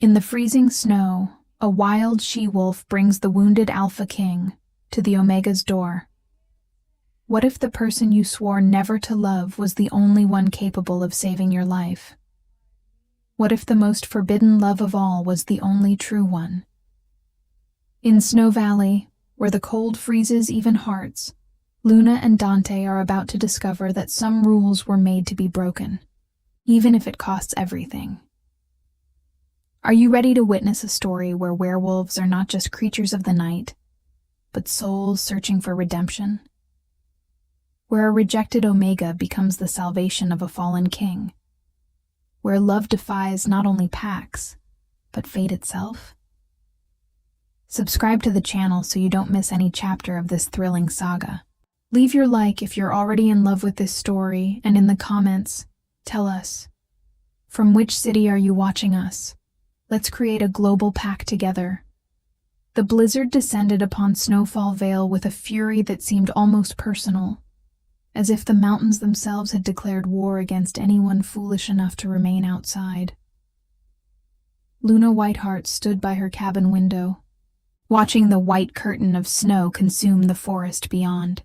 In the freezing snow, a wild she-wolf brings the wounded Alpha King to the Omega's door. What if the person you swore never to love was the only one capable of saving your life? What if the most forbidden love of all was the only true one? In Snow Valley, where the cold freezes even hearts, Luna and Dante are about to discover that some rules were made to be broken, even if it costs everything. Are you ready to witness a story where werewolves are not just creatures of the night, but souls searching for redemption? Where a rejected Omega becomes the salvation of a fallen king? Where love defies not only pacts, but fate itself? Subscribe to the channel so you don't miss any chapter of this thrilling saga. Leave your like if you're already in love with this story, and in the comments, tell us, from which city are you watching us? Let's create a global pact together. The blizzard descended upon Snowfall Vale with a fury that seemed almost personal, as if the mountains themselves had declared war against anyone foolish enough to remain outside. Luna Whiteheart stood by her cabin window, watching the white curtain of snow consume the forest beyond.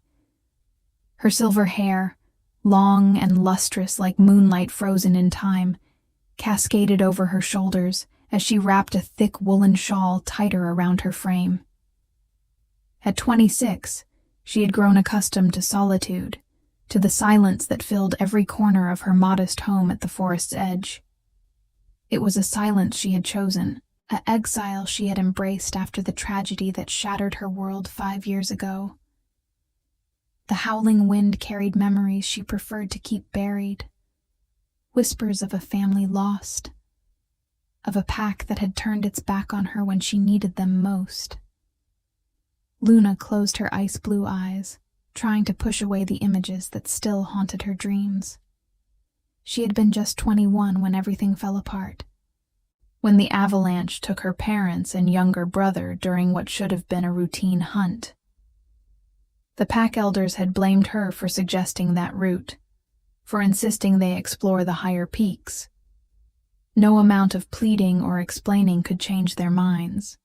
Her silver hair, long and lustrous like moonlight frozen in time, cascaded over her shoulders as she wrapped a thick woolen shawl tighter around her frame. At 26, she had grown accustomed to solitude, to the silence that filled every corner of her modest home at the forest's edge. It was a silence she had chosen, an exile she had embraced after the tragedy that shattered her world 5 years ago. The howling wind carried memories she preferred to keep buried, whispers of a family lost, of a pack that had turned its back on her when she needed them most. Luna closed her ice-blue eyes, trying to push away the images that still haunted her dreams. She had been just 21 when everything fell apart, when the avalanche took her parents and younger brother during what should have been a routine hunt. The pack elders had blamed her for suggesting that route, for insisting they explore the higher peaks. No amount of pleading or explaining could change their minds.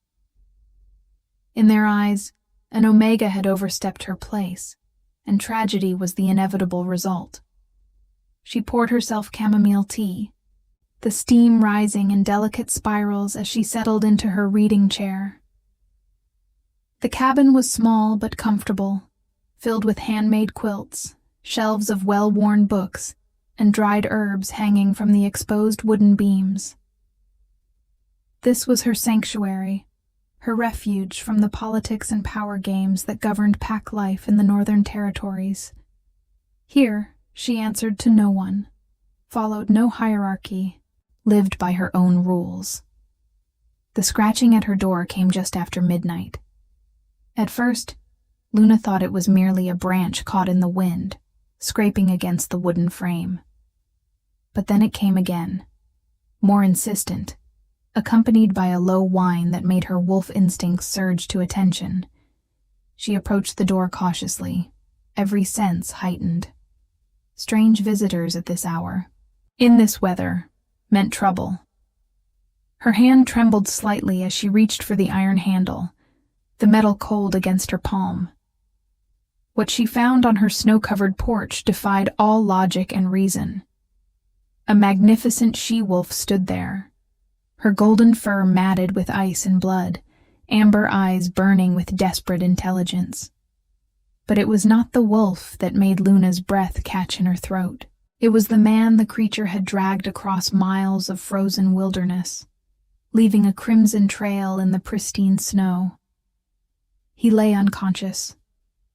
In their eyes, an Omega had overstepped her place, and tragedy was the inevitable result. She poured herself chamomile tea, the steam rising in delicate spirals as she settled into her reading chair. The cabin was small but comfortable, filled with handmade quilts, shelves of well-worn books, and dried herbs hanging from the exposed wooden beams. This was her sanctuary, her refuge from the politics and power games that governed pack life in the Northern Territories. Here, she answered to no one, followed no hierarchy, lived by her own rules. The scratching at her door came just after midnight. At first, Luna thought it was merely a branch caught in the wind, scraping against the wooden frame. But then it came again, more insistent, accompanied by a low whine that made her wolf instincts surge to attention. She approached the door cautiously, every sense heightened. Strange visitors at this hour, in this weather, meant trouble. Her hand trembled slightly as she reached for the iron handle, the metal cold against her palm. What she found on her snow-covered porch defied all logic and reason. A magnificent she-wolf stood there, her golden fur matted with ice and blood, amber eyes burning with desperate intelligence. But it was not the wolf that made Luna's breath catch in her throat. It was the man the creature had dragged across miles of frozen wilderness, leaving a crimson trail in the pristine snow. He lay unconscious,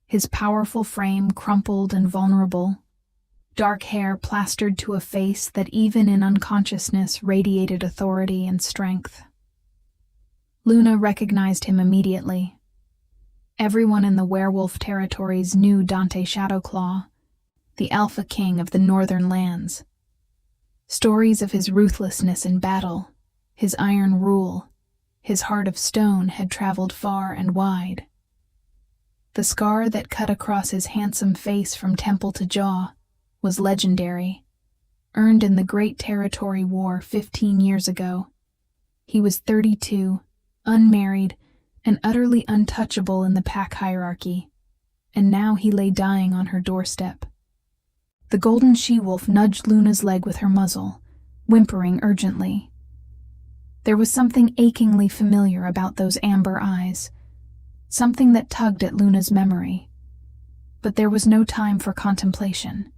his powerful frame crumpled and vulnerable, dark hair plastered to a face that even in unconsciousness radiated authority and strength. Luna recognized him immediately. Everyone in the werewolf territories knew Dante Shadowclaw, the Alpha King of the Northern Lands. Stories of his ruthlessness in battle, his iron rule, his heart of stone had traveled far and wide. The scar that cut across his handsome face from temple to jaw was legendary, earned in the Great Territory War 15 years ago. He was 32, unmarried, and utterly untouchable in the pack hierarchy, and now he lay dying on her doorstep. The golden she-wolf nudged Luna's leg with her muzzle, whimpering urgently. There was something achingly familiar about those amber eyes, something that tugged at Luna's memory. But there was no time for contemplation.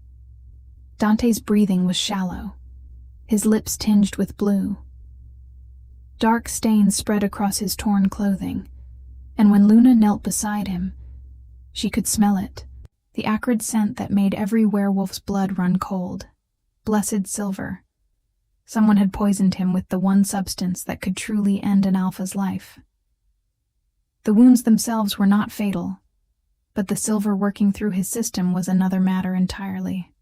Dante's breathing was shallow, his lips tinged with blue. Dark stains spread across his torn clothing, and when Luna knelt beside him, she could smell it, the acrid scent that made every werewolf's blood run cold. Blessed silver. Someone had poisoned him with the one substance that could truly end an alpha's life. The wounds themselves were not fatal, but the silver working through his system was another matter entirely.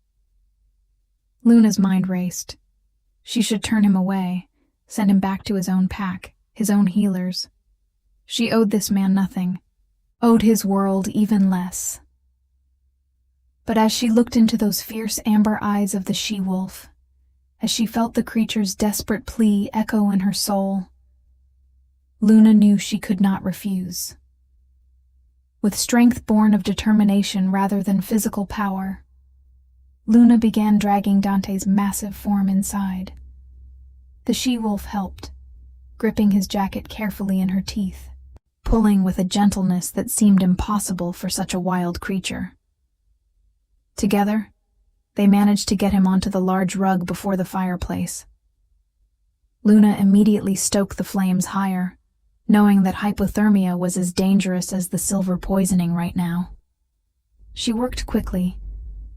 Luna's mind raced. She should turn him away, send him back to his own pack, his own healers. She owed this man nothing, owed his world even less. But as she looked into those fierce amber eyes of the she-wolf, as she felt the creature's desperate plea echo in her soul, Luna knew she could not refuse. With strength born of determination rather than physical power, Luna began dragging Dante's massive form inside. The she-wolf helped, gripping his jacket carefully in her teeth, pulling with a gentleness that seemed impossible for such a wild creature. Together, they managed to get him onto the large rug before the fireplace. Luna immediately stoked the flames higher, knowing that hypothermia was as dangerous as the silver poisoning right now. She worked quickly,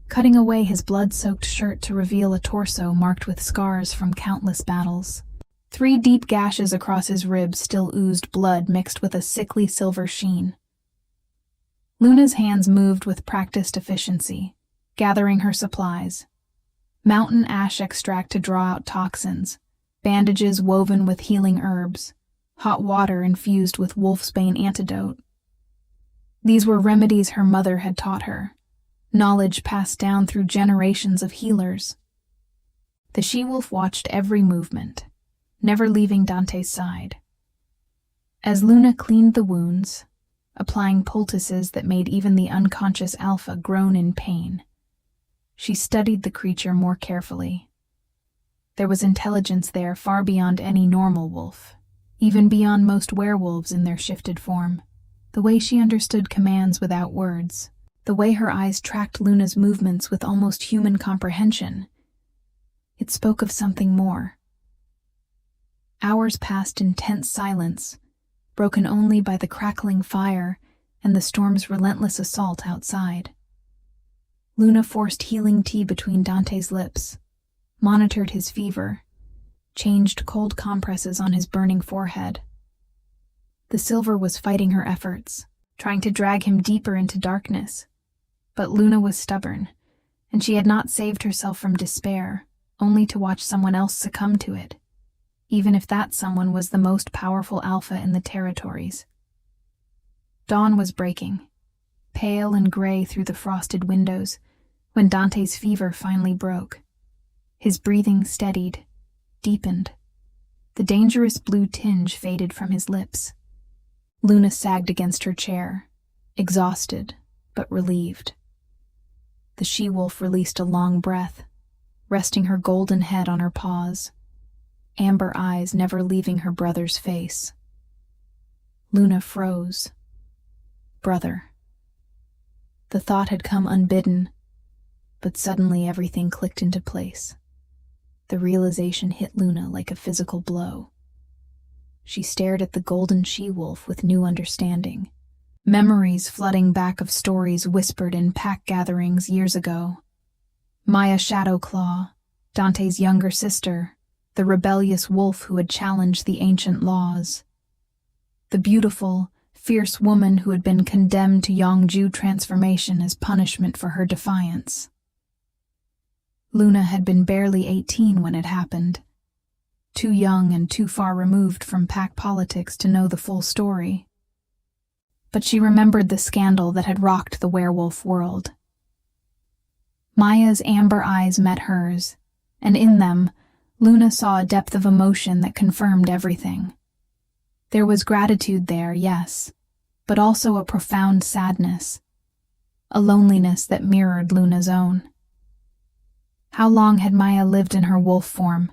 cutting away his blood-soaked shirt to reveal a torso marked with scars from countless battles. 3 deep gashes across his ribs still oozed blood mixed with a sickly silver sheen. Luna's hands moved with practiced efficiency, gathering her supplies. Mountain ash extract to draw out toxins, bandages woven with healing herbs, hot water infused with wolfsbane antidote. These were remedies her mother had taught her, knowledge passed down through generations of healers. The she-wolf watched every movement, never leaving Dante's side. As Luna cleaned the wounds, applying poultices that made even the unconscious alpha groan in pain, she studied the creature more carefully. There was intelligence there far beyond any normal wolf, even beyond most werewolves in their shifted form. The way she understood commands without words, the way her eyes tracked Luna's movements with almost human comprehension, it spoke of something more. Hours passed in tense silence, broken only by the crackling fire and the storm's relentless assault outside. Luna forced healing tea between Dante's lips, monitored his fever, changed cold compresses on his burning forehead. The silver was fighting her efforts, trying to drag him deeper into darkness. But Luna was stubborn, and she had not saved herself from despair, only to watch someone else succumb to it, even if that someone was the most powerful alpha in the territories. Dawn was breaking, pale and gray through the frosted windows, when Dante's fever finally broke. His breathing steadied, deepened. The dangerous blue tinge faded from his lips. Luna sagged against her chair, exhausted but relieved. The she-wolf released a long breath, resting her golden head on her paws, amber eyes never leaving her brother's face. Luna froze. Brother. The thought had come unbidden, but suddenly everything clicked into place. The realization hit Luna like a physical blow. She stared at the golden she-wolf with new understanding, memories flooding back of stories whispered in pack gatherings years ago. Maya Shadowclaw, Dante's younger sister, the rebellious wolf who had challenged the ancient laws. The beautiful, fierce woman who had been condemned to Yongju transformation as punishment for her defiance. Luna had been barely 18 when it happened, too young and too far removed from pack politics to know the full story. But she remembered the scandal that had rocked the werewolf world. Maya's amber eyes met hers, and in them, Luna saw a depth of emotion that confirmed everything. There was gratitude there, yes, but also a profound sadness, a loneliness that mirrored Luna's own. How long had Maya lived in her wolf form,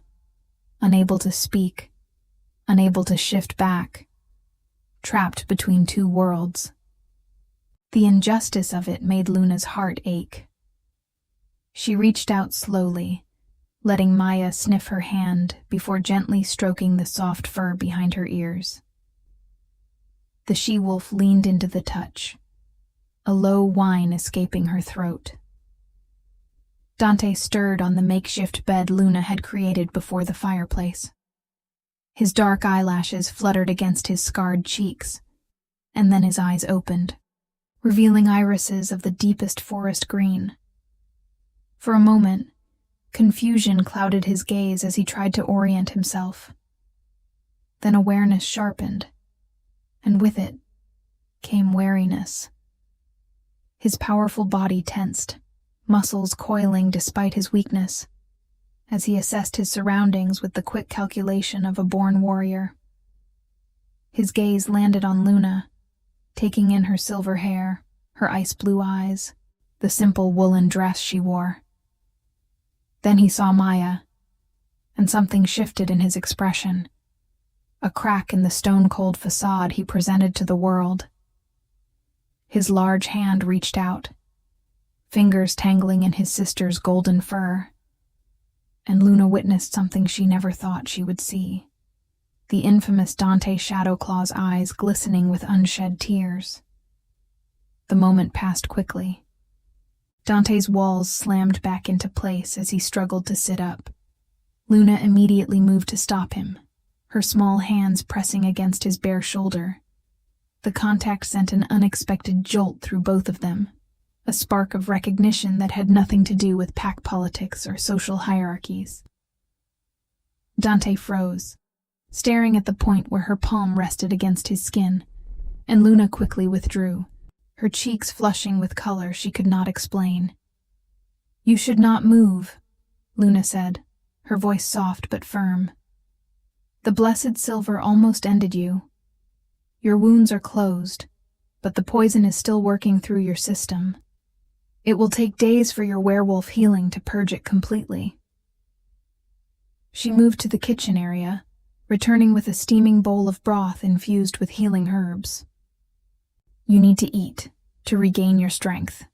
unable to speak, unable to shift back, trapped between two worlds? The injustice of it made Luna's heart ache. She reached out slowly, letting Maya sniff her hand before gently stroking the soft fur behind her ears. The she-wolf leaned into the touch, a low whine escaping her throat. Dante stirred on the makeshift bed Luna had created before the fireplace. His dark eyelashes fluttered against his scarred cheeks, and then his eyes opened, revealing irises of the deepest forest green. For a moment, confusion clouded his gaze as he tried to orient himself. Then awareness sharpened, and with it came wariness. His powerful body tensed, muscles coiling despite his weakness, as he assessed his surroundings with the quick calculation of a born warrior. His gaze landed on Luna, taking in her silver hair, her ice-blue eyes, the simple woolen dress she wore. Then he saw Maya, and something shifted in his expression, a crack in the stone-cold facade he presented to the world. His large hand reached out, fingers tangling in his sister's golden fur, and Luna witnessed something she never thought she would see, the infamous Dante Shadowclaw's eyes glistening with unshed tears. The moment passed quickly. Dante's walls slammed back into place as he struggled to sit up. Luna immediately moved to stop him, her small hands pressing against his bare shoulder. The contact sent an unexpected jolt through both of them, a spark of recognition that had nothing to do with pack politics or social hierarchies. Dante froze, staring at the point where her palm rested against his skin, and Luna quickly withdrew, her cheeks flushing with color she could not explain. "You should not move," Luna said, her voice soft but firm. "The blessed silver almost ended you. Your wounds are closed, but the poison is still working through your system. It will take days for your werewolf healing to purge it completely." She moved to the kitchen area, returning with a steaming bowl of broth infused with healing herbs. "You need to eat, to regain your strength."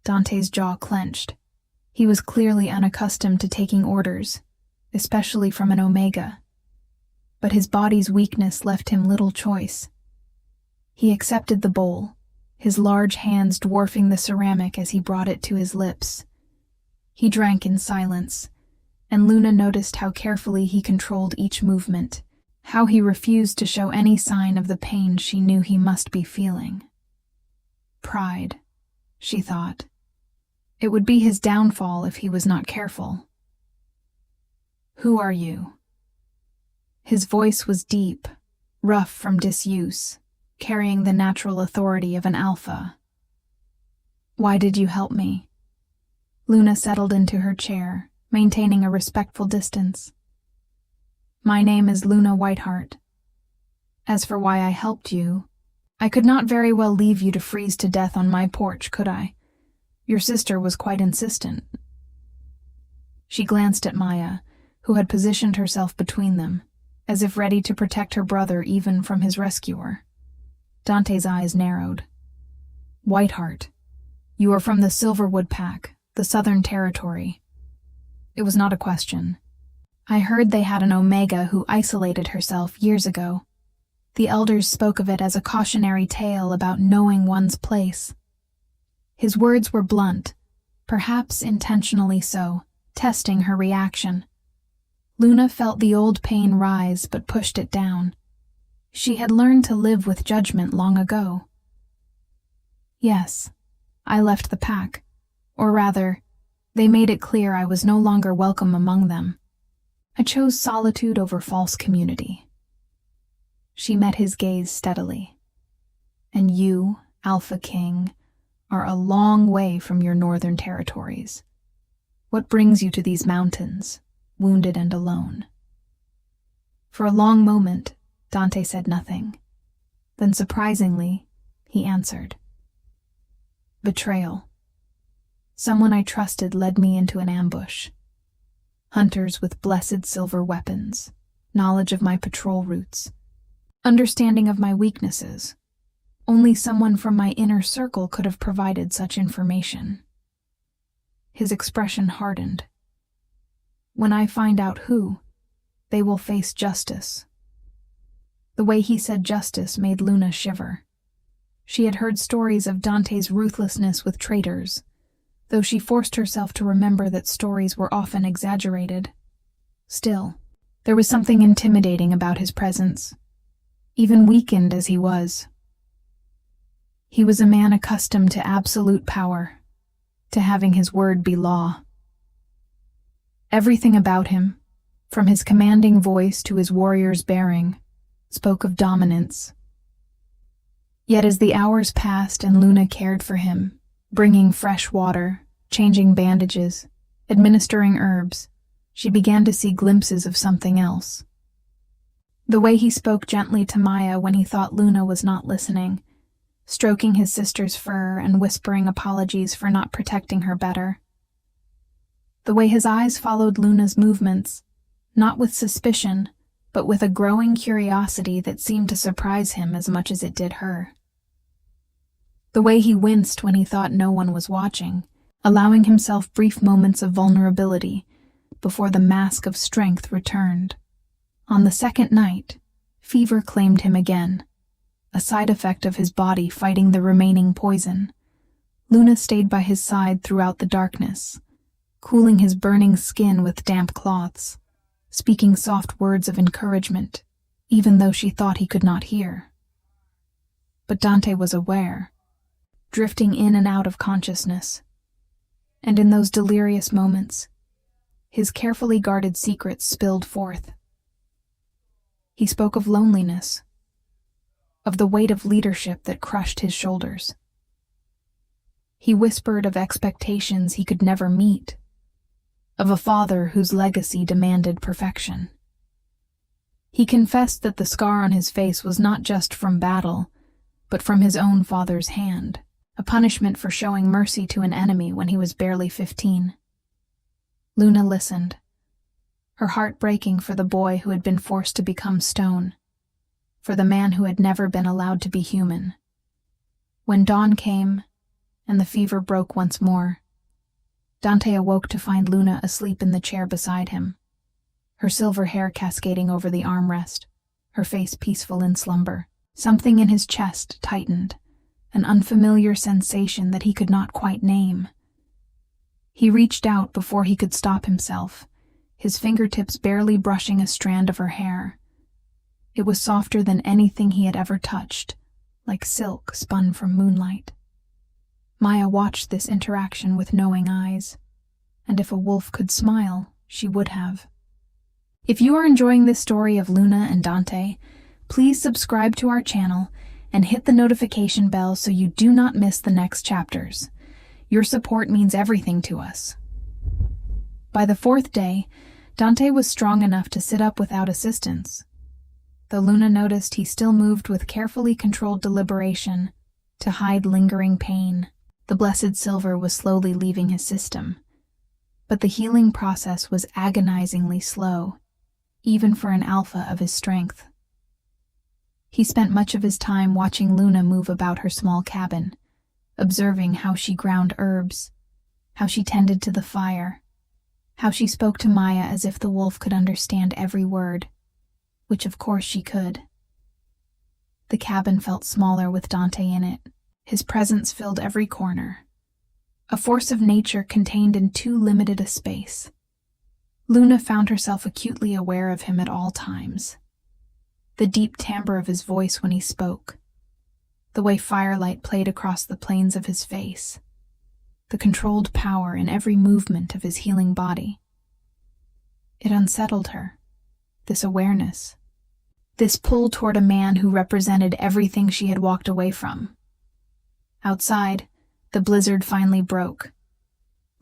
Dante's jaw clenched. He was clearly unaccustomed to taking orders, especially from an Omega. But his body's weakness left him little choice. He accepted the bowl, his large hands dwarfing the ceramic as he brought it to his lips. He drank in silence, and Luna noticed how carefully he controlled each movement, how he refused to show any sign of the pain she knew he must be feeling. Pride, she thought. It would be his downfall if he was not careful. "Who are you?" His voice was deep, rough from disuse, carrying the natural authority of an alpha. "Why did you help me?" Luna settled into her chair, maintaining a respectful distance. "My name is Luna Whiteheart. As for why I helped you, I could not very well leave you to freeze to death on my porch, could I? Your sister was quite insistent." She glanced at Maya, who had positioned herself between them, as if ready to protect her brother even from his rescuer. Dante's eyes narrowed. "Whiteheart, you are from the Silverwood Pack, the Southern Territory." It was not a question. "I heard they had an Omega who isolated herself years ago. The elders spoke of it as a cautionary tale about knowing one's place." His words were blunt, perhaps intentionally so, testing her reaction. Luna felt the old pain rise but pushed it down. She had learned to live with judgment long ago. "Yes, I left the pack. Or rather, they made it clear I was no longer welcome among them. I chose solitude over false community." She met his gaze steadily. "And you, Alpha King, are a long way from your northern territories. What brings you to these mountains? wounded and alone. For a long moment, Dante said nothing. Then, surprisingly, he answered. Betrayal. Someone I trusted led me into an ambush. Hunters with blessed silver weapons, knowledge of my patrol routes, understanding of my weaknesses. Only someone from my inner circle could have provided such information. His expression hardened. When I find out who, they will face justice. The way he said justice made Luna shiver. She had heard stories of Dante's ruthlessness with traitors, though she forced herself to remember that stories were often exaggerated. Still, there was something intimidating about his presence, even weakened as he was. He was a man accustomed to absolute power, to having his word be law. Everything about him, from his commanding voice to his warrior's bearing, spoke of dominance. Yet as the hours passed and Luna cared for him, bringing fresh water, changing bandages, administering herbs, she began to see glimpses of something else. The way he spoke gently to Maya when he thought Luna was not listening, stroking his sister's fur and whispering apologies for not protecting her better. The way his eyes followed Luna's movements, not with suspicion, but with a growing curiosity that seemed to surprise him as much as it did her. The way he winced when he thought no one was watching, allowing himself brief moments of vulnerability before the mask of strength returned. On the second night, fever claimed him again, a side effect of his body fighting the remaining poison. Luna stayed by his side throughout the darkness, cooling his burning skin with damp cloths, speaking soft words of encouragement, even though she thought he could not hear. But Dante was aware, drifting in and out of consciousness, and in those delirious moments, his carefully guarded secrets spilled forth. He spoke of loneliness, of the weight of leadership that crushed his shoulders. He whispered of expectations he could never meet, of a father whose legacy demanded perfection. He confessed that the scar on his face was not just from battle, but from his own father's hand, a punishment for showing mercy to an enemy when he was barely 15. Luna listened, her heart breaking for the boy who had been forced to become stone, for the man who had never been allowed to be human. When dawn came, and the fever broke once more, Dante awoke to find Luna asleep in the chair beside him, her silver hair cascading over the armrest, her face peaceful in slumber. Something in his chest tightened, an unfamiliar sensation that he could not quite name. He reached out before he could stop himself, his fingertips barely brushing a strand of her hair. It was softer than anything he had ever touched, like silk spun from moonlight. Maya watched this interaction with knowing eyes, and if a wolf could smile, she would have. If you are enjoying this story of Luna and Dante, please subscribe to our channel and hit the notification bell so you do not miss the next chapters. Your support means everything to us. By the fourth day, Dante was strong enough to sit up without assistance, though Luna noticed he still moved with carefully controlled deliberation to hide lingering pain. The blessed silver was slowly leaving his system, but the healing process was agonizingly slow, even for an alpha of his strength. He spent much of his time watching Luna move about her small cabin, observing how she ground herbs, how she tended to the fire, how she spoke to Maya as if the wolf could understand every word, which of course she could. The cabin felt smaller with Dante in it. His presence filled every corner, a force of nature contained in too limited a space. Luna found herself acutely aware of him at all times. The deep timbre of his voice when he spoke, the way firelight played across the planes of his face, the controlled power in every movement of his healing body. It unsettled her, this awareness, this pull toward a man who represented everything she had walked away from. Outside, the blizzard finally broke.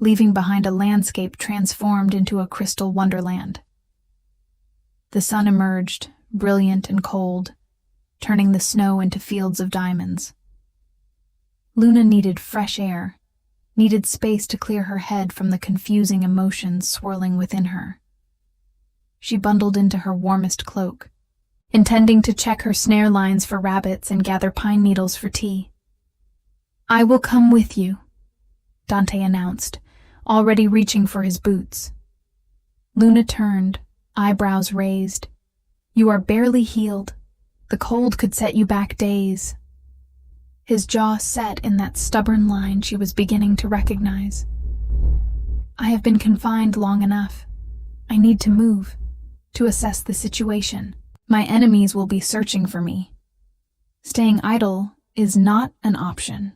leaving behind a landscape transformed into a crystal wonderland. The sun emerged, brilliant and cold, turning the snow into fields of diamonds. Luna needed fresh air, needed space to clear her head from the confusing emotions swirling within her. She bundled into her warmest cloak, intending to check her snare lines for rabbits and gather pine needles for tea. "I will come with you," Dante announced, already reaching for his boots. Luna turned, eyebrows raised. "You are barely healed. The cold could set you back days." His jaw set in that stubborn line she was beginning to recognize. "I have been confined long enough. I need to move, to assess the situation. My enemies will be searching for me. Staying idle is not an option."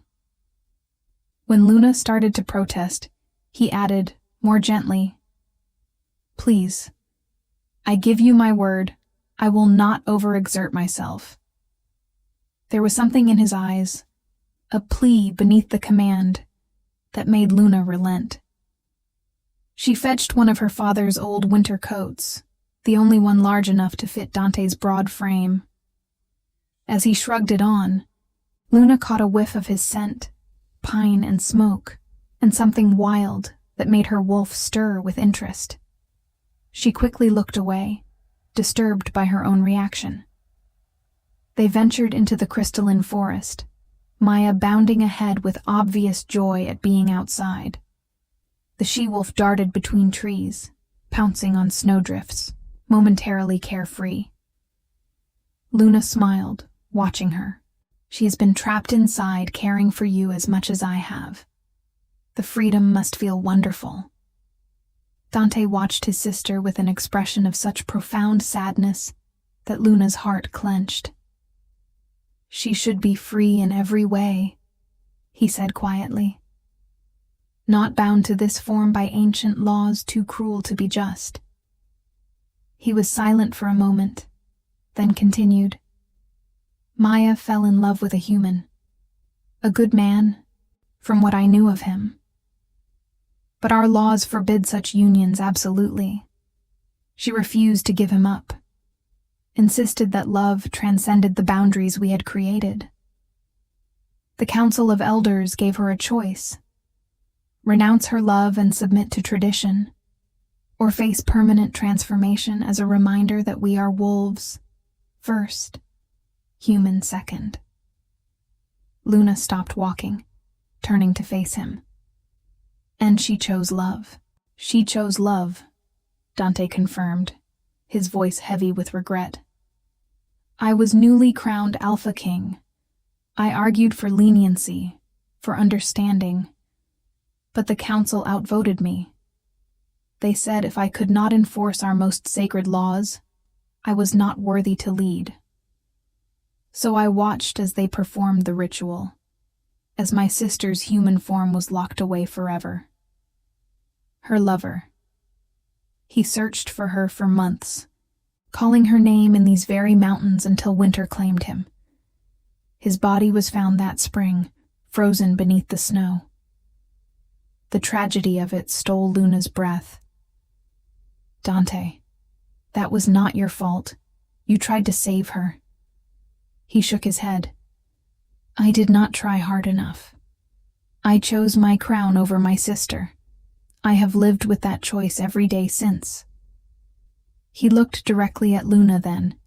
When Luna started to protest, he added, more gently, "Please, I give you my word, I will not overexert myself." There was something in his eyes, a plea beneath the command, that made Luna relent. She fetched one of her father's old winter coats, the only one large enough to fit Dante's broad frame. As he shrugged it on, Luna caught a whiff of his scent, pine and smoke, and something wild that made her wolf stir with interest. She quickly looked away, disturbed by her own reaction. They ventured into the crystalline forest, Maya bounding ahead with obvious joy at being outside. The she-wolf darted between trees, pouncing on snowdrifts, momentarily carefree. Luna smiled, watching her. "She has been trapped inside, caring for you as much as I have. The freedom must feel wonderful." Dante watched his sister with an expression of such profound sadness that Luna's heart clenched. "She should be free in every way," he said quietly. "Not bound to this form by ancient laws too cruel to be just." He was silent for a moment, then continued. "Maya fell in love with a human. A good man, from what I knew of him. But our laws forbid such unions absolutely. She refused to give him up, insisted that love transcended the boundaries we had created. The Council of Elders gave her a choice: renounce her love and submit to tradition, or face permanent transformation as a reminder that we are wolves first, human second." Luna stopped walking, turning to face him. "And she chose love." "She chose love," Dante confirmed, his voice heavy with regret. "I was newly crowned Alpha King. I argued for leniency, for understanding, but the council outvoted me. They said if I could not enforce our most sacred laws, I was not worthy to lead. So I watched as they performed the ritual, as my sister's human form was locked away forever. Her lover. He searched for her for months, calling her name in these very mountains until winter claimed him. His body was found that spring, frozen beneath the snow. The tragedy of it stole Luna's breath. "Dante, that was not your fault. You tried to save her." He shook his head. "I did not try hard enough. I chose my crown over my sister. I have lived with that choice every day since." He looked directly at Luna then,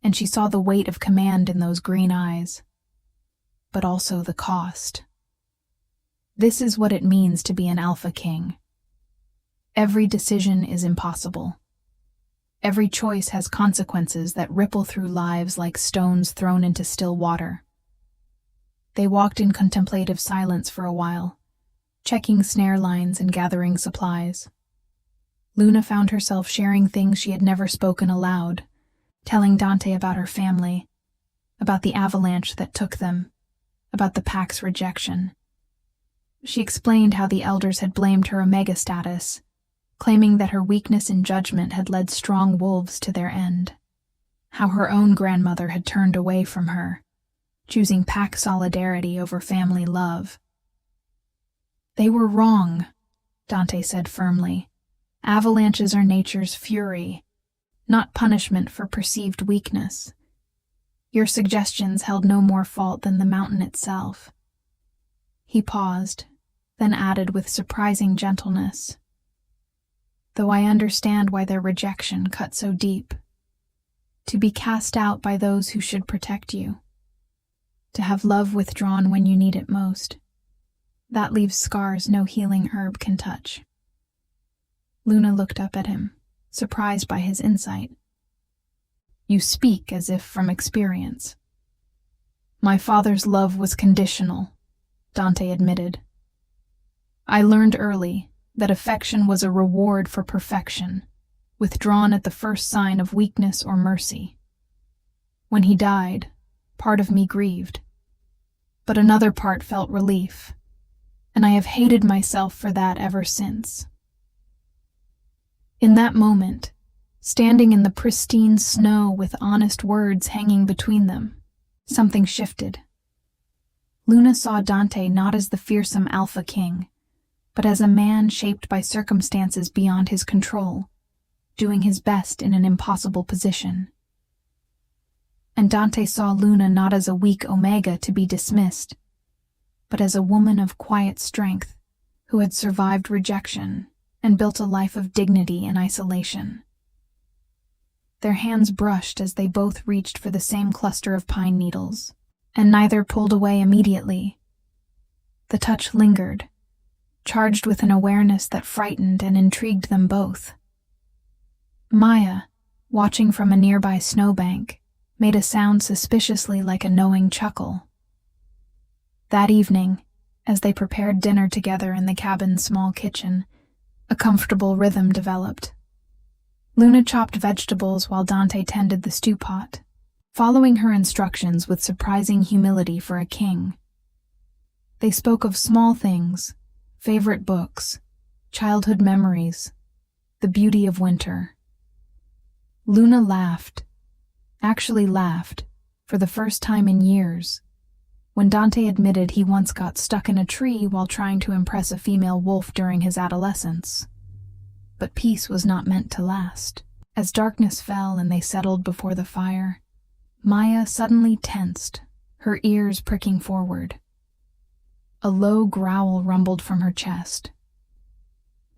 and she saw the weight of command in those green eyes, but also the cost. This is what it means to be an Alpha King. Every decision is impossible. Every choice has consequences that ripple through lives like stones thrown into still water. They walked in contemplative silence for a while, checking snare lines and gathering supplies. Luna found herself sharing things she had never spoken aloud, telling Dante about her family, about the avalanche that took them, about the pack's rejection. She explained how the elders had blamed her Omega status, claiming that her weakness in judgment had led strong wolves to their end, how her own grandmother had turned away from her, choosing pack solidarity over family love. "They were wrong," Dante said firmly. Avalanches are nature's fury, not punishment for perceived weakness. Your suggestions held no more fault than the mountain itself. He paused, then added with surprising gentleness, though I understand why their rejection cut so deep. To be cast out by those who should protect you. To have love withdrawn when you need it most. That leaves scars no healing herb can touch. Luna looked up at him, surprised by his insight. You speak as if from experience. My father's love was conditional, Dante admitted. I learned early that affection was a reward for perfection, withdrawn at the first sign of weakness or mercy. When he died, part of me grieved, but another part felt relief, and I have hated myself for that ever since. In that moment, standing in the pristine snow with honest words hanging between them, something shifted. Luna saw Dante not as the fearsome Alpha King, but as a man shaped by circumstances beyond his control, doing his best in an impossible position. And Dante saw Luna not as a weak Omega to be dismissed, but as a woman of quiet strength who had survived rejection and built a life of dignity in isolation. Their hands brushed as they both reached for the same cluster of pine needles, and neither pulled away immediately. The touch lingered, charged with an awareness that frightened and intrigued them both. Maya, watching from a nearby snowbank, made a sound suspiciously like a knowing chuckle. That evening, as they prepared dinner together in the cabin's small kitchen, a comfortable rhythm developed. Luna chopped vegetables while Dante tended the stew pot, following her instructions with surprising humility for a king. They spoke of small things, favorite books, childhood memories, the beauty of winter. Luna laughed, actually laughed, for the first time in years, when Dante admitted he once got stuck in a tree while trying to impress a female wolf during his adolescence. But peace was not meant to last. As darkness fell and they settled before the fire, Maya suddenly tensed, her ears pricking forward. A low growl rumbled from her chest.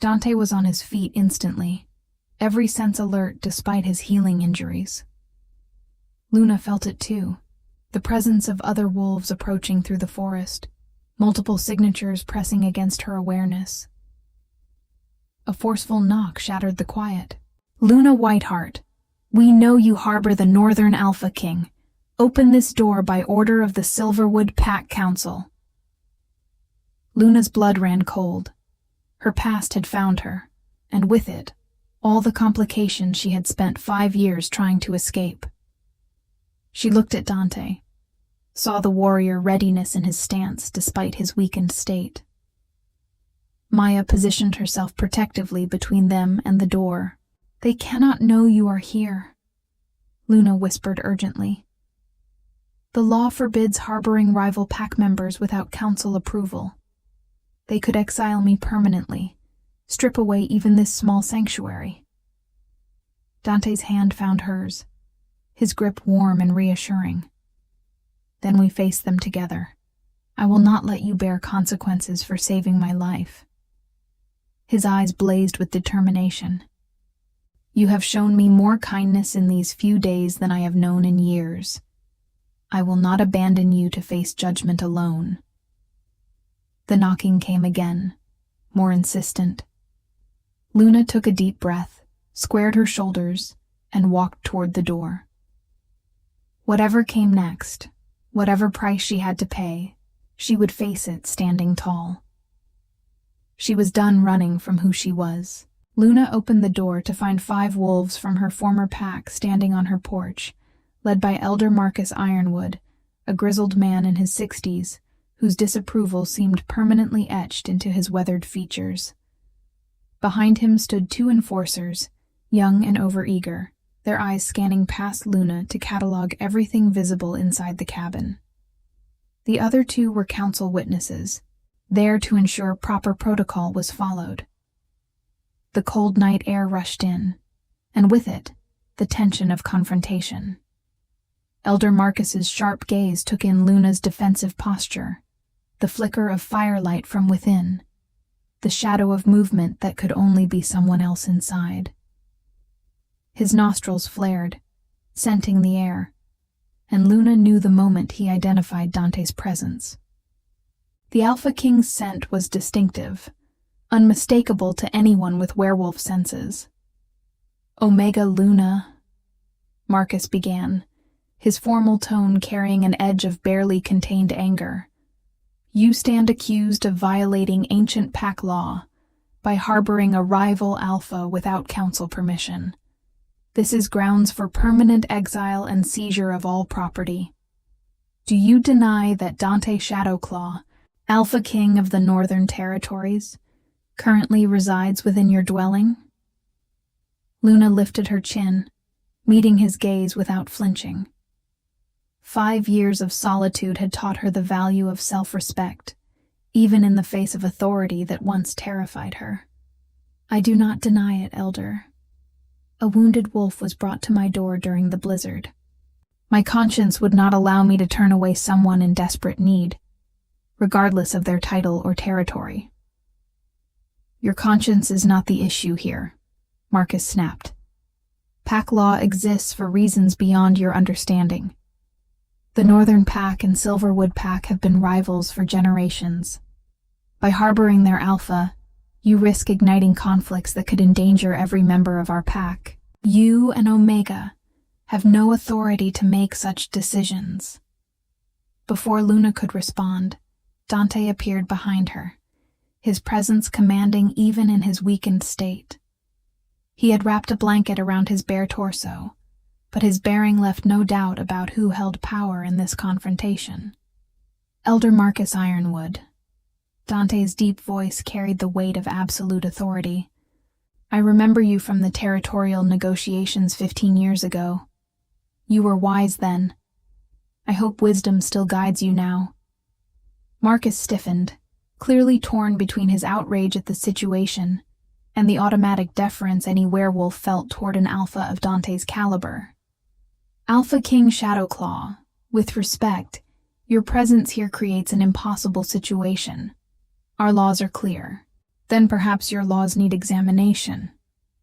Dante was on his feet instantly, every sense alert despite his healing injuries. Luna felt it too, the presence of other wolves approaching through the forest, multiple signatures pressing against her awareness. A forceful knock shattered the quiet. Luna Whiteheart, we know you harbor the Northern Alpha King. Open this door by order of the Silverwood Pack Council. Luna's blood ran cold. Her past had found her, and with it, all the complications she had spent 5 years trying to escape. She looked at Dante, saw the warrior readiness in his stance despite his weakened state. Maya positioned herself protectively between them and the door. They cannot know you are here, Luna whispered urgently. The law forbids harboring rival pack members without council approval. They could exile me permanently, strip away even this small sanctuary. Dante's hand found hers, his grip warm and reassuring. Then we faced them together. I will not let you bear consequences for saving my life. His eyes blazed with determination. You have shown me more kindness in these few days than I have known in years. I will not abandon you to face judgment alone. The knocking came again, more insistent. Luna took a deep breath, squared her shoulders, and walked toward the door. Whatever came next, whatever price she had to pay, she would face it standing tall. She was done running from who she was. Luna opened the door to find 5 wolves from her former pack standing on her porch, led by Elder Marcus Ironwood, a grizzled man in his 60s, whose disapproval seemed permanently etched into his weathered features. Behind him stood 2 enforcers, young and overeager, their eyes scanning past Luna to catalog everything visible inside the cabin. The other 2 were council witnesses, there to ensure proper protocol was followed. The cold night air rushed in, and with it, the tension of confrontation. Elder Marcus's sharp gaze took in Luna's defensive posture, the flicker of firelight from within, the shadow of movement that could only be someone else inside. His nostrils flared, scenting the air, and Luna knew the moment he identified Dante's presence. The Alpha King's scent was distinctive, unmistakable to anyone with werewolf senses. "Omega Luna," Marcus began, his formal tone carrying an edge of barely contained anger. "You stand accused of violating ancient pack law by harboring a rival Alpha without council permission. This is grounds for permanent exile and seizure of all property. Do you deny that Dante Shadowclaw, Alpha King of the Northern Territories, currently resides within your dwelling?" Luna lifted her chin, meeting his gaze without flinching. 5 years of solitude had taught her the value of self-respect, even in the face of authority that once terrified her. "I do not deny it, Elder. A wounded wolf was brought to my door during the blizzard. My conscience would not allow me to turn away someone in desperate need, regardless of their title or territory." "Your conscience is not the issue here," Marcus snapped. "Pack law exists for reasons beyond your understanding. The Northern Pack and Silverwood Pack have been rivals for generations. By harboring their Alpha, you risk igniting conflicts that could endanger every member of our pack. You and Omega have no authority to make such decisions." Before Luna could respond, Dante appeared behind her, his presence commanding even in his weakened state. He had wrapped a blanket around his bare torso, but his bearing left no doubt about who held power in this confrontation. "Elder Marcus Ironwood." Dante's deep voice carried the weight of absolute authority. "I remember you from the territorial negotiations 15 years ago. You were wise then. I hope wisdom still guides you now." Marcus stiffened, clearly torn between his outrage at the situation and the automatic deference any werewolf felt toward an Alpha of Dante's caliber. "Alpha King Shadowclaw, with respect, your presence here creates an impossible situation. Our laws are clear." "Then perhaps your laws need examination,"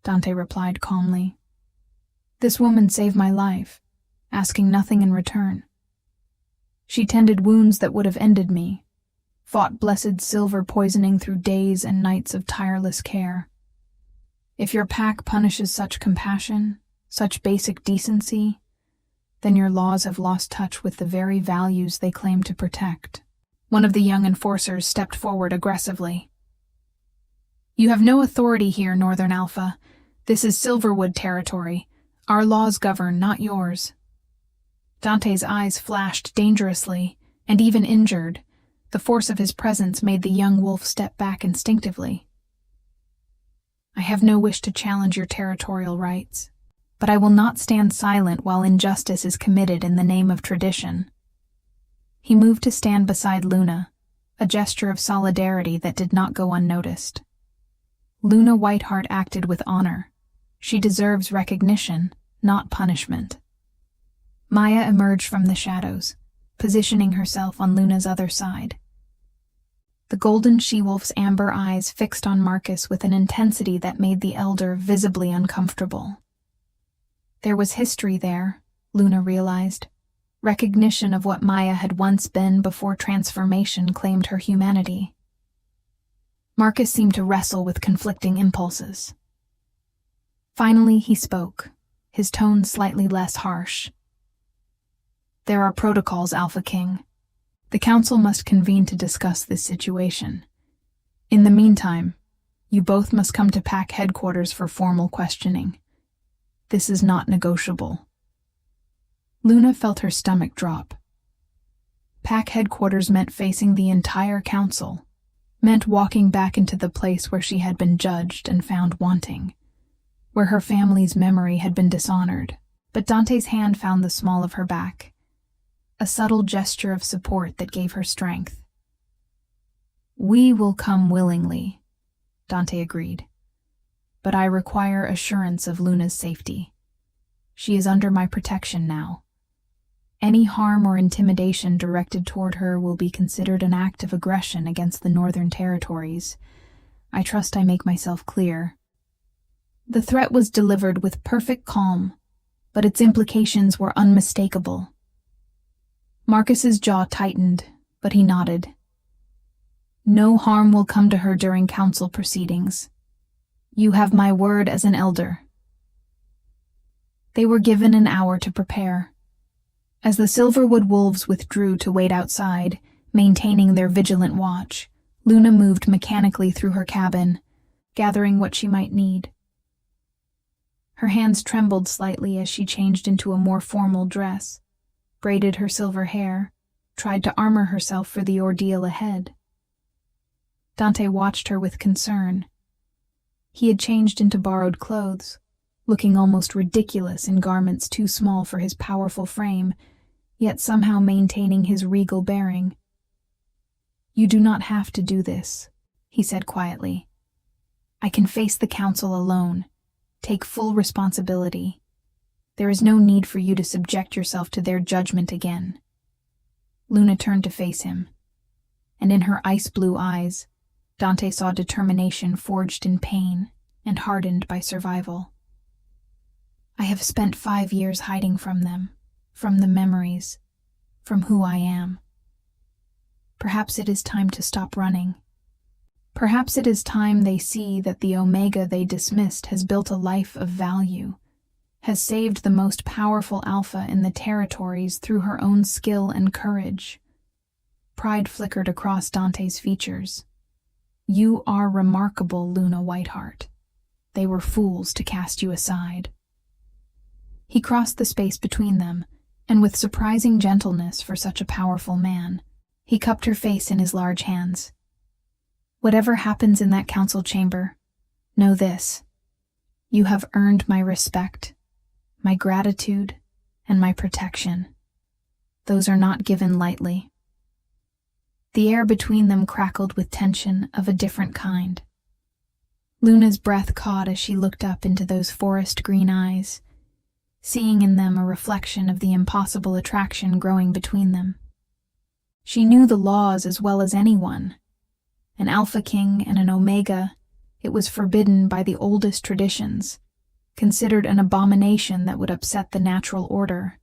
Dante replied calmly. "This woman saved my life, asking nothing in return. She tended wounds that would have ended me, fought blessed silver poisoning through days and nights of tireless care. If your pack punishes such compassion, such basic decency, then your laws have lost touch with the very values they claim to protect." One of the young enforcers stepped forward aggressively. "You have no authority here, Northern Alpha. This is Silverwood territory. Our laws govern, not yours." Dante's eyes flashed dangerously, and even injured. The force of his presence made the young wolf step back instinctively. "I have no wish to challenge your territorial rights, but I will not stand silent while injustice is committed in the name of tradition." He moved to stand beside Luna, a gesture of solidarity that did not go unnoticed. Luna Whiteheart acted with honor. She deserves recognition, not punishment. Maya emerged from the shadows, positioning herself on Luna's other side. The golden she-wolf's amber eyes fixed on Marcus with an intensity that made the elder visibly uncomfortable. There was history there, Luna realized, recognition of what Maya had once been before transformation claimed her humanity. Marcus seemed to wrestle with conflicting impulses. Finally, he spoke, his tone slightly less harsh. "There are protocols, Alpha King. The Council must convene to discuss this situation. In the meantime, you both must come to Pack headquarters for formal questioning. This is not negotiable." Luna felt her stomach drop. Pack headquarters meant facing the entire Council, meant walking back into the place where she had been judged and found wanting, where her family's memory had been dishonored. But Dante's hand found the small of her back, a subtle gesture of support that gave her strength. "We will come willingly," Dante agreed. but I require assurance of Luna's safety. She is under my protection now. Any harm or intimidation directed toward her will be considered an act of aggression against the Northern Territories. I trust I make myself clear." The threat was delivered with perfect calm, but its implications were unmistakable. Marcus's jaw tightened, but he nodded. "No harm will come to her during council proceedings. You have my word as an elder." They were given an hour to prepare. As the Silverwood wolves withdrew to wait outside, maintaining their vigilant watch, Luna moved mechanically through her cabin, gathering what she might need. Her hands trembled slightly as she changed into a more formal dress, braided her silver hair, tried to armor herself for the ordeal ahead. Dante watched her with concern. He had changed into borrowed clothes, looking almost ridiculous in garments too small for his powerful frame, yet somehow maintaining his regal bearing. "You do not have to do this," he said quietly. "I can face the council alone, take full responsibility. There is no need for you to subject yourself to their judgment again." Luna turned to face him, and in her ice-blue eyes, Dante saw determination forged in pain and hardened by survival. "I have spent 5 years hiding from them, from the memories, from who I am. Perhaps it is time to stop running. Perhaps it is time they see that the Omega they dismissed has built a life of value, has saved the most powerful Alpha in the territories through her own skill and courage." Pride flickered across Dante's features. "You are remarkable, Luna Whiteheart. They were fools to cast you aside." He crossed the space between them, and with surprising gentleness for such a powerful man, he cupped her face in his large hands. "Whatever happens in that council chamber, know this: you have earned my respect, my gratitude, and my protection. Those are not given lightly." The air between them crackled with tension of a different kind. Luna's breath caught as she looked up into those forest-green eyes, seeing in them a reflection of the impossible attraction growing between them. She knew the laws as well as anyone. An Alpha King and an Omega, it was forbidden by the oldest traditions, considered an abomination that would upset the natural order.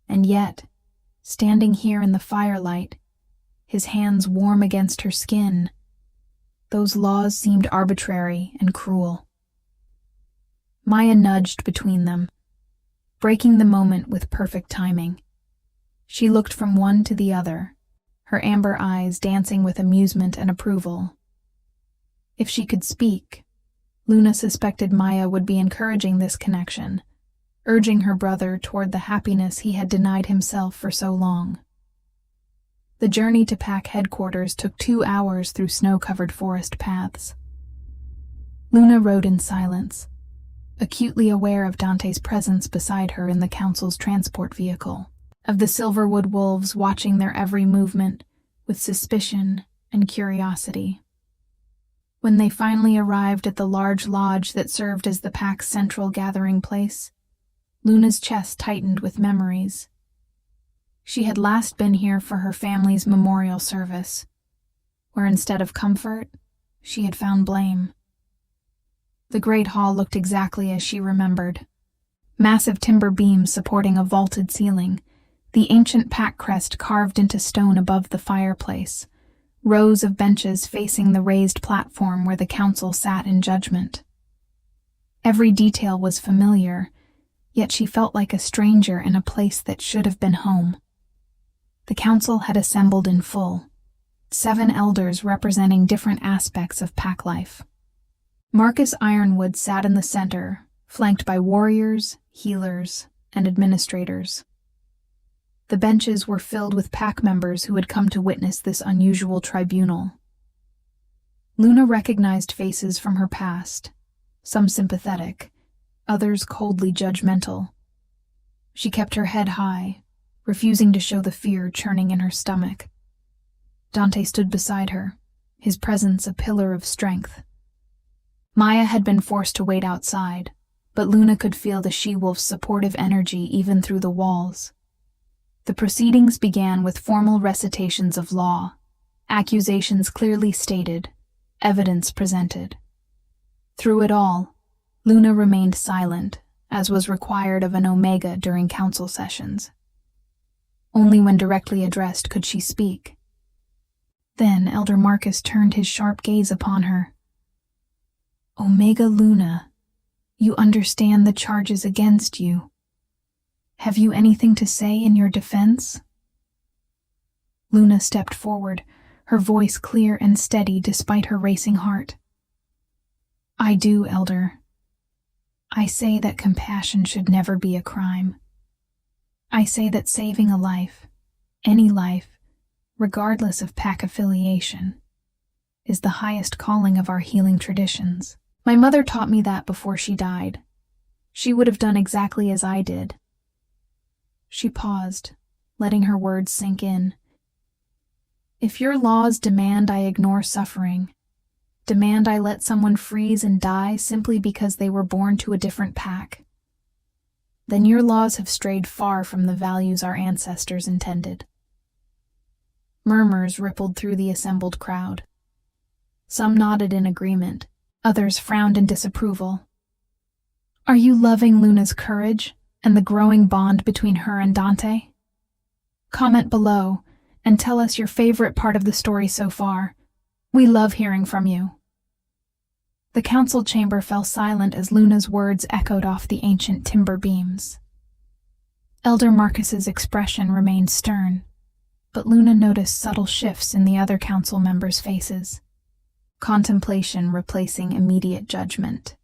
And yet, standing here in the firelight, his hands warm against her skin, those laws seemed arbitrary and cruel. Maya nudged between them, breaking the moment with perfect timing. She looked from one to the other, her amber eyes dancing with amusement and approval. If she could speak, Luna suspected Maya would be encouraging this connection, urging her brother toward the happiness he had denied himself for so long. The journey to Pack headquarters took 2 hours through snow-covered forest paths. Luna rode in silence, acutely aware of Dante's presence beside her in the council's transport vehicle, of the Silverwood wolves watching their every movement with suspicion and curiosity. When they finally arrived at the large lodge that served as the Pack's central gathering place, Luna's chest tightened with memories. She had last been here for her family's memorial service, where instead of comfort, she had found blame. The great hall looked exactly as she remembered. Massive timber beams supporting a vaulted ceiling, the ancient Pack crest carved into stone above the fireplace, rows of benches facing the raised platform where the council sat in judgment. Every detail was familiar, yet she felt like a stranger in a place that should have been home. The council had assembled in full, 7 elders representing different aspects of Pack life. Marcus Ironwood sat in the center, flanked by warriors, healers, and administrators. The benches were filled with Pack members who had come to witness this unusual tribunal. Luna recognized faces from her past, some sympathetic, others coldly judgmental. She kept her head high, refusing to show the fear churning in her stomach. Dante stood beside her, his presence a pillar of strength. Maya had been forced to wait outside, but Luna could feel the she-wolf's supportive energy even through the walls. The proceedings began with formal recitations of law, accusations clearly stated, evidence presented. Through it all, Luna remained silent, as was required of an Omega during council sessions. Only when directly addressed could she speak. Then Elder Marcus turned his sharp gaze upon her. "Omega Luna, you understand the charges against you. Have you anything to say in your defense?" Luna stepped forward, her voice clear and steady despite her racing heart. "I do, Elder. I say that compassion should never be a crime. I say that saving a life, any life, regardless of pack affiliation, is the highest calling of our healing traditions. My mother taught me that before she died. She would have done exactly as I did." She paused, letting her words sink in. "If your laws demand I ignore suffering, demand I let someone freeze and die simply because they were born to a different pack, then your laws have strayed far from the values our ancestors intended." Murmurs rippled through the assembled crowd. Some nodded in agreement, others frowned in disapproval. "Are you loving Luna's courage and the growing bond between her and Dante? Comment below and tell us your favorite part of the story so far. We love hearing from you." The council chamber fell silent as Luna's words echoed off the ancient timber beams. Elder Marcus's expression remained stern, but Luna noticed subtle shifts in the other council members' faces. Contemplation replacing immediate judgment.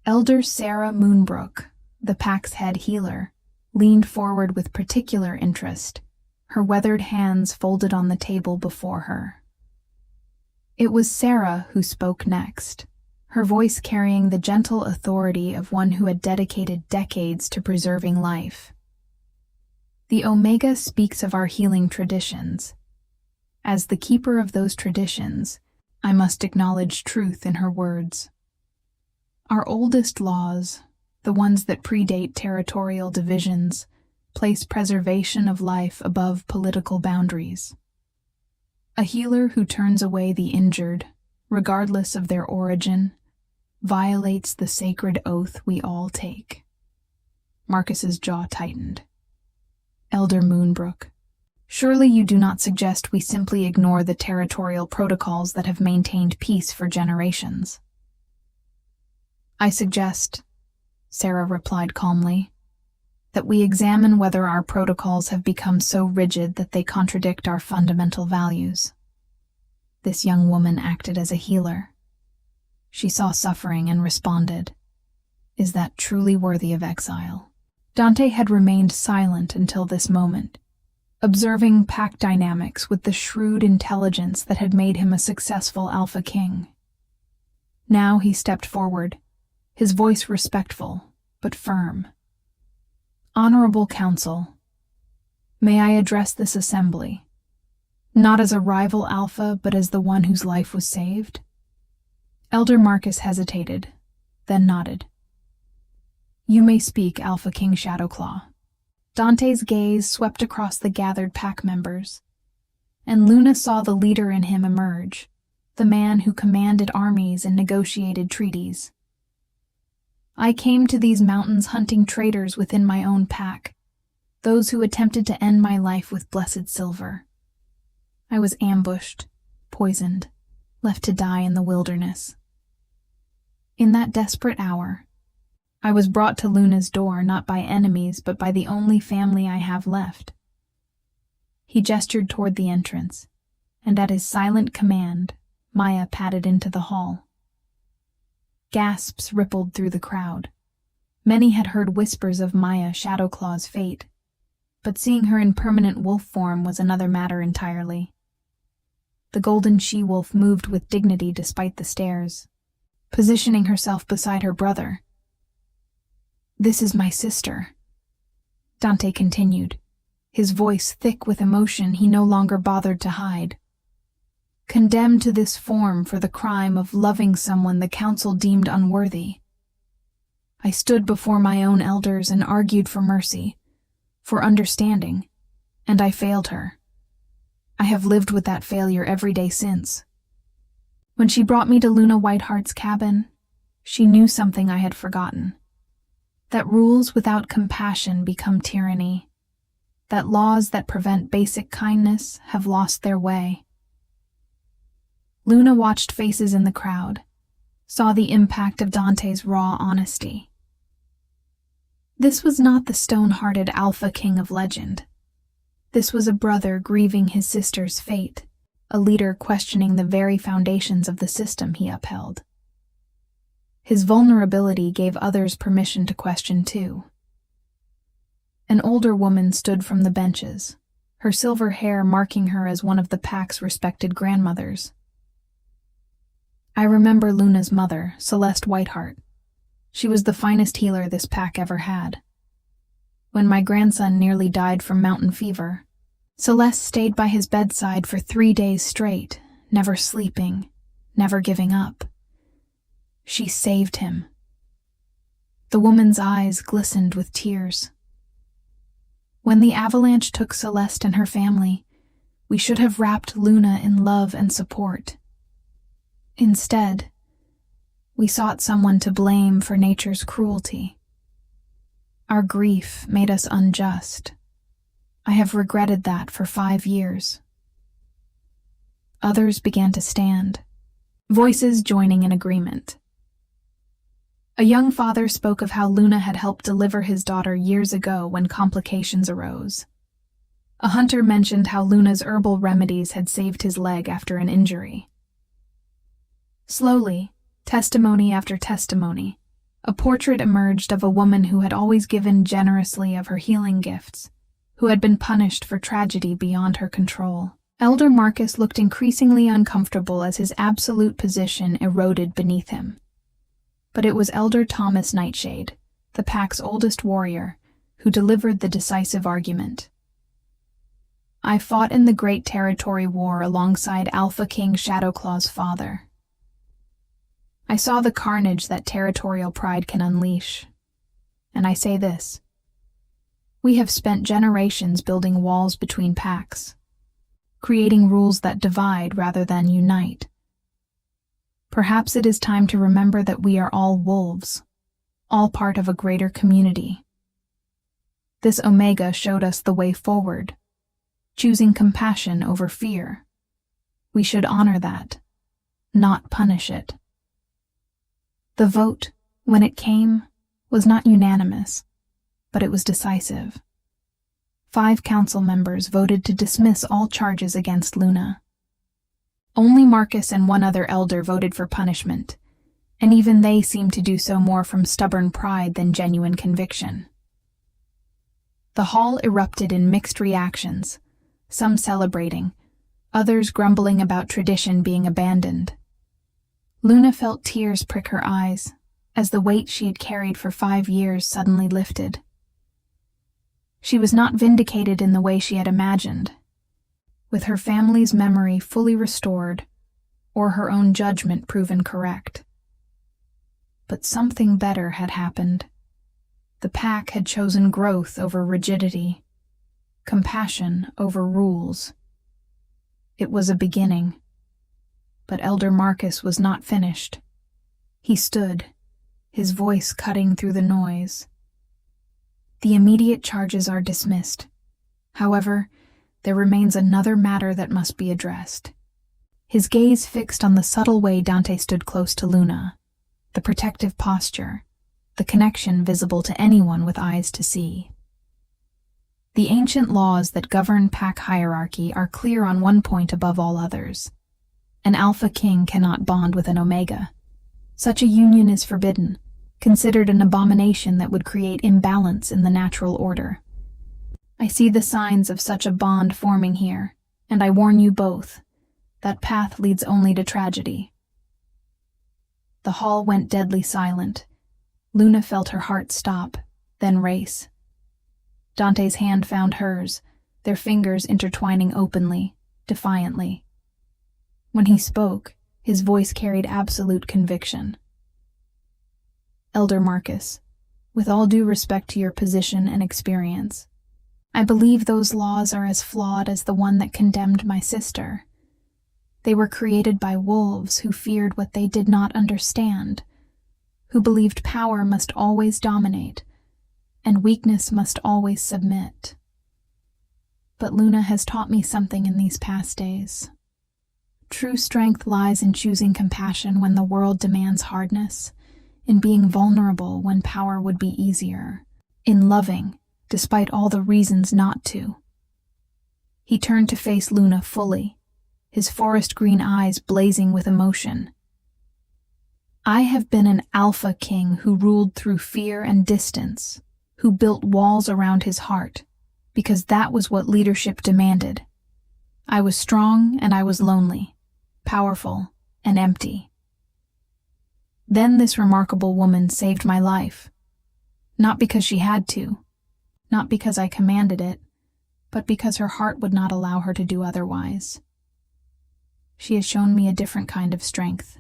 Elder Sarah Moonbrook, the pack's head healer, leaned forward with particular interest, her weathered hands folded on the table before her. It was Sarah who spoke next, her voice carrying the gentle authority of one who had dedicated decades to preserving life. "The Omega speaks of our healing traditions. As the keeper of those traditions, I must acknowledge truth in her words. Our oldest laws, the ones that predate territorial divisions, place preservation of life above political boundaries. A healer who turns away the injured, regardless of their origin, violates the sacred oath we all take." Marcus's jaw tightened. "Elder Moonbrook, surely you do not suggest we simply ignore the territorial protocols that have maintained peace for generations?" "I suggest," Sarah replied calmly, "that we examine whether our protocols have become so rigid that they contradict our fundamental values." This young woman acted as a healer. She saw suffering and responded, "Is that truly worthy of exile?" Dante had remained silent until this moment, observing pack dynamics with the shrewd intelligence that had made him a successful Alpha King. Now he stepped forward, his voice respectful, but firm. "Honorable Council, may I address this assembly, not as a rival Alpha, but as the one whose life was saved?" Elder Marcus hesitated, then nodded. "You may speak, Alpha King Shadowclaw." Dante's gaze swept across the gathered pack members, and Luna saw the leader in him emerge, the man who commanded armies and negotiated treaties. "I came to these mountains hunting traitors within my own pack, those who attempted to end my life with blessed silver. I was ambushed, poisoned, left to die in the wilderness. In that desperate hour, I was brought to Luna's door not by enemies but by the only family I have left." He gestured toward the entrance, and at his silent command, Maya padded into the hall. Gasps rippled through the crowd. Many had heard whispers of Maya Shadowclaw's fate, but seeing her in permanent wolf form was another matter entirely. The golden she-wolf moved with dignity despite the stares, positioning herself beside her brother. "This is my sister," Dante continued, his voice thick with emotion he no longer bothered to hide. condemned to this form for the crime of loving someone the council deemed unworthy. I stood before my own elders and argued for mercy, for understanding, and I failed her. I have lived with that failure every day since. When she brought me to Luna Whiteheart's cabin, she knew something I had forgotten. That rules without compassion become tyranny. That laws that prevent basic kindness have lost their way. Luna watched faces in the crowd, saw the impact of Dante's raw honesty. This was not the stone-hearted Alpha King of legend. This was a brother grieving his sister's fate, a leader questioning the very foundations of the system he upheld. His vulnerability gave others permission to question too. An older woman stood from the benches, her silver hair marking her as one of the pack's respected grandmothers. I remember Luna's mother, Celeste Whiteheart. She was the finest healer this pack ever had. When my grandson nearly died from mountain fever, Celeste stayed by his bedside for 3 days straight, never sleeping, never giving up. She saved him. The woman's eyes glistened with tears. When the avalanche took Celeste and her family, we should have wrapped Luna in love and support. Instead, we sought someone to blame for nature's cruelty. Our grief made us unjust. I have regretted that for 5 years. Others began to stand, voices joining in agreement. A young father spoke of how Luna had helped deliver his daughter years ago when complications arose. A hunter mentioned how Luna's herbal remedies had saved his leg after an injury. Slowly, testimony after testimony, a portrait emerged of a woman who had always given generously of her healing gifts, who had been punished for tragedy beyond her control. Elder Marcus looked increasingly uncomfortable as his absolute position eroded beneath him. But it was Elder Thomas Nightshade, the pack's oldest warrior, who delivered the decisive argument. I fought in the Great Territory War alongside Alpha King Shadowclaw's father. I saw the carnage that territorial pride can unleash. And I say this: we have spent generations building walls between packs, creating rules that divide rather than unite. Perhaps it is time to remember that we are all wolves, all part of a greater community. This Omega showed us the way forward, choosing compassion over fear. We should honor that, not punish it. The vote, when it came, was not unanimous, but it was decisive. 5 council members voted to dismiss all charges against Luna. Only Marcus and 1 other elder voted for punishment, and even they seemed to do so more from stubborn pride than genuine conviction. The hall erupted in mixed reactions, some celebrating, others grumbling about tradition being abandoned. Luna felt tears prick her eyes as the weight she had carried for 5 years suddenly lifted. She was not vindicated in the way she had imagined, with her family's memory fully restored or her own judgment proven correct. But something better had happened. The pack had chosen growth over rigidity, compassion over rules. It was a beginning. But Elder Marcus was not finished. He stood, his voice cutting through the noise. The immediate charges are dismissed. However, there remains another matter that must be addressed. His gaze fixed on the subtle way Dante stood close to Luna, the protective posture, the connection visible to anyone with eyes to see. The ancient laws that govern pack hierarchy are clear on one point above all others. An Alpha King cannot bond with an Omega. Such a union is forbidden, considered an abomination that would create imbalance in the natural order. I see the signs of such a bond forming here, and I warn you both, that path leads only to tragedy. The hall went deadly silent. Luna felt her heart stop, then race. Dante's hand found hers, their fingers intertwining openly, defiantly. When he spoke, his voice carried absolute conviction. Elder Marcus, with all due respect to your position and experience, I believe those laws are as flawed as the one that condemned my sister. They were created by wolves who feared what they did not understand, who believed power must always dominate, and weakness must always submit. But Luna has taught me something in these past days. True strength lies in choosing compassion when the world demands hardness, in being vulnerable when power would be easier, in loving despite all the reasons not to. He turned to face Luna fully, his forest green eyes blazing with emotion. I have been an alpha king who ruled through fear and distance, who built walls around his heart, because that was what leadership demanded. I was strong and I was lonely, powerful and empty. Then this remarkable woman saved my life, not because she had to, not because I commanded it, but because her heart would not allow her to do otherwise. She has shown me a different kind of strength,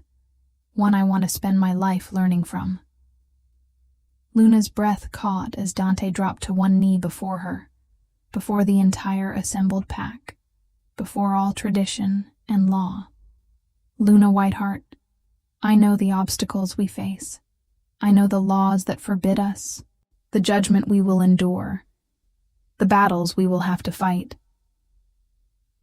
one I want to spend my life learning from. Luna's breath caught as Dante dropped to one knee before her, before the entire assembled pack, before all tradition and law. Luna Whiteheart, I know the obstacles we face. I know the laws that forbid us, the judgment we will endure, the battles we will have to fight.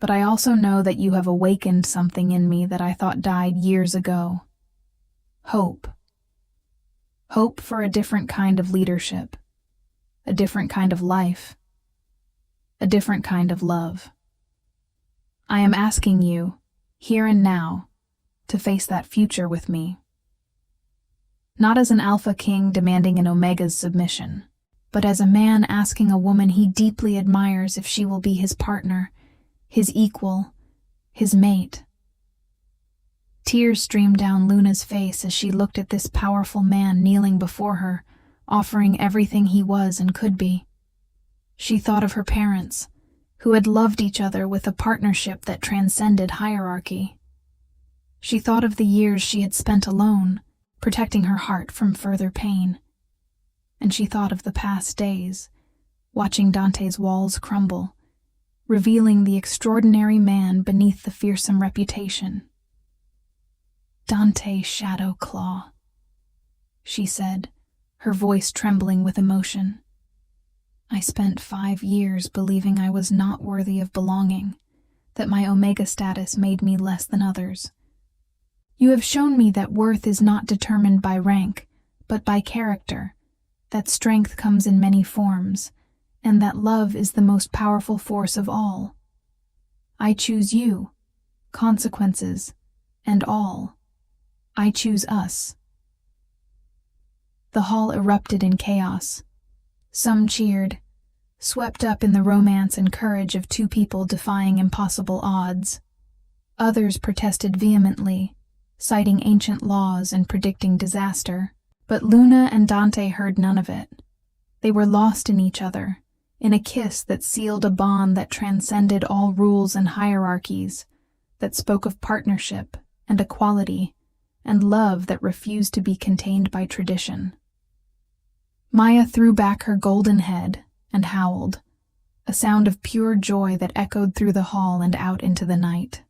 But I also know that you have awakened something in me that I thought died years ago. Hope. Hope for a different kind of leadership, a different kind of life, a different kind of love. I am asking you, here and now, to face that future with me. Not as an alpha king demanding an omega's submission, but as a man asking a woman he deeply admires if she will be his partner, his equal, his mate. Tears streamed down Luna's face as she looked at this powerful man kneeling before her, offering everything he was and could be. She thought of her parents, who had loved each other with a partnership that transcended hierarchy. She thought of the years she had spent alone, protecting her heart from further pain. And she thought of the past days, watching Dante's walls crumble, revealing the extraordinary man beneath the fearsome reputation. Dante Shadowclaw, she said, her voice trembling with emotion. I spent 5 years believing I was not worthy of belonging, that my Omega status made me less than others. You have shown me that worth is not determined by rank, but by character, that strength comes in many forms, and that love is the most powerful force of all. I choose you, consequences, and all. I choose us. The hall erupted in chaos. Some cheered, swept up in the romance and courage of two people defying impossible odds. Others protested vehemently, citing ancient laws and predicting disaster. But Luna and Dante heard none of it. They were lost in each other, in a kiss that sealed a bond that transcended all rules and hierarchies, that spoke of partnership and equality, and love that refused to be contained by tradition. Maya threw back her golden head and howled, a sound of pure joy that echoed through the hall and out into the night.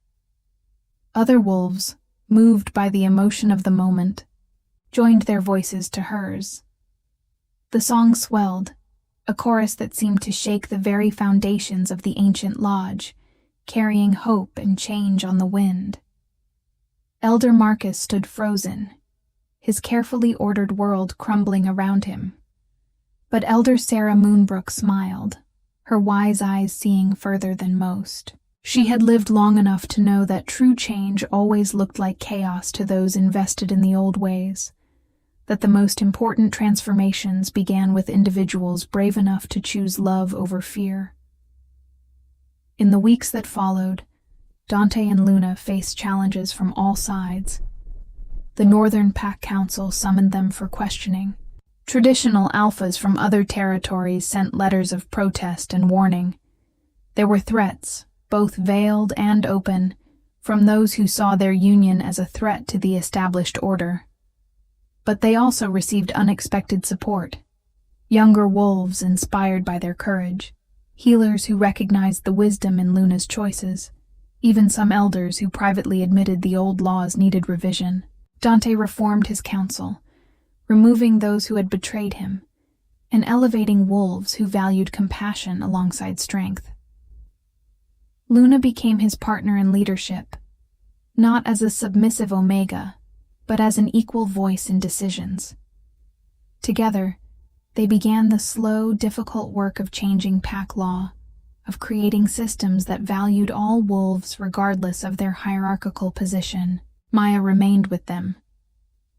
Other wolves, moved by the emotion of the moment, joined their voices to hers. The song swelled, a chorus that seemed to shake the very foundations of the ancient lodge, carrying hope and change on the wind. Elder Marcus stood frozen, his carefully ordered world crumbling around him. But Elder Sarah Moonbrook smiled, her wise eyes seeing further than most. She had lived long enough to know that true change always looked like chaos to those invested in the old ways, that the most important transformations began with individuals brave enough to choose love over fear. In the weeks that followed, Dante and Luna faced challenges from all sides. The Northern Pack Council summoned them for questioning. Traditional alphas from other territories sent letters of protest and warning. There were threats, both veiled and open, from those who saw their union as a threat to the established order. But they also received unexpected support. Younger wolves inspired by their courage, healers who recognized the wisdom in Luna's choices, even some elders who privately admitted the old laws needed revision. Dante reformed his council, removing those who had betrayed him, and elevating wolves who valued compassion alongside strength. Luna became his partner in leadership, not as a submissive Omega, but as an equal voice in decisions. Together, they began the slow, difficult work of changing pack law, of creating systems that valued all wolves regardless of their hierarchical position. Maya remained with them,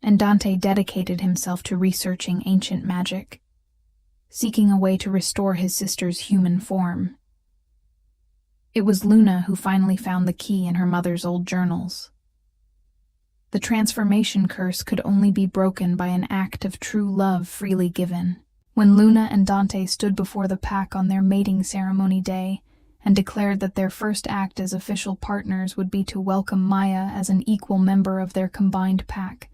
and Dante dedicated himself to researching ancient magic, seeking a way to restore his sister's human form. It was Luna who finally found the key in her mother's old journals. The transformation curse could only be broken by an act of true love freely given. When Luna and Dante stood before the pack on their mating ceremony day and declared that their first act as official partners would be to welcome Maya as an equal member of their combined pack,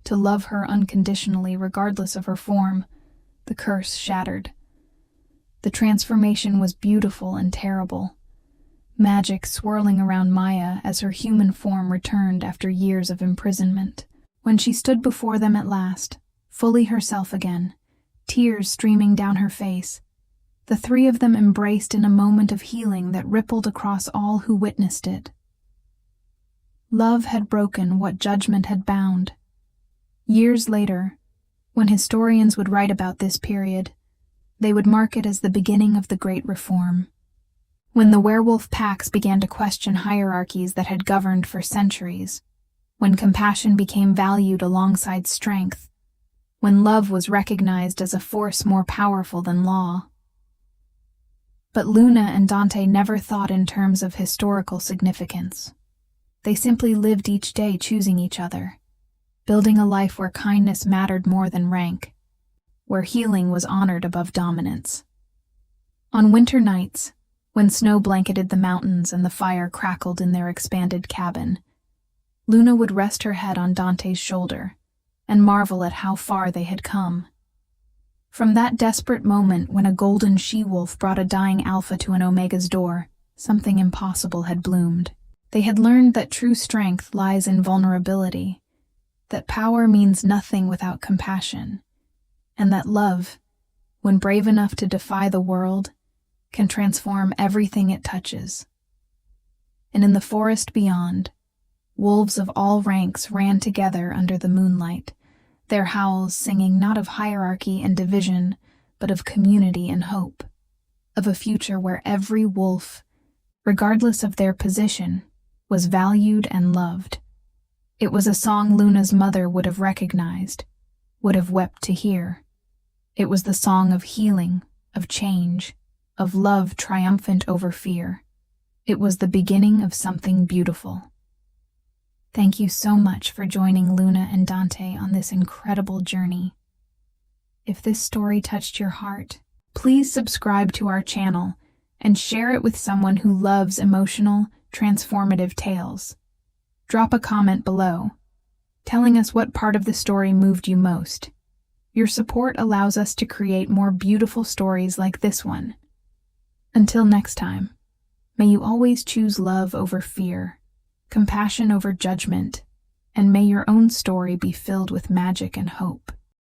to love her unconditionally regardless of her form, the curse shattered. The transformation was beautiful and terrible, magic swirling around Maya as her human form returned after years of imprisonment. When she stood before them at last, fully herself again, tears streaming down her face, the three of them embraced in a moment of healing that rippled across all who witnessed it. Love had broken what judgment had bound. Years later, when historians would write about this period, they would mark it as the beginning of the Great Reform. When the werewolf packs began to question hierarchies that had governed for centuries, when compassion became valued alongside strength, when love was recognized as a force more powerful than law. But Luna and Dante never thought in terms of historical significance. They simply lived each day choosing each other, building a life where kindness mattered more than rank, where healing was honored above dominance. On winter nights, when snow blanketed the mountains and the fire crackled in their expanded cabin, Luna would rest her head on Dante's shoulder and marvel at how far they had come. From that desperate moment when a golden she-wolf brought a dying alpha to an Omega's door, something impossible had bloomed. They had learned that true strength lies in vulnerability, that power means nothing without compassion, and that love, when brave enough to defy the world, can transform everything it touches. And in the forest beyond, wolves of all ranks ran together under the moonlight, their howls singing not of hierarchy and division, but of community and hope, of a future where every wolf, regardless of their position, was valued and loved. It was a song Luna's mother would have recognized, would have wept to hear. It was the song of healing, of change, of love triumphant over fear. It was the beginning of something beautiful. Thank you so much for joining Luna and Dante on this incredible journey. If this story touched your heart, please subscribe to our channel and share it with someone who loves emotional, transformative tales. Drop a comment below, telling us what part of the story moved you most. Your support allows us to create more beautiful stories like this one. Until next time, may you always choose love over fear, compassion over judgment, and may your own story be filled with magic and hope.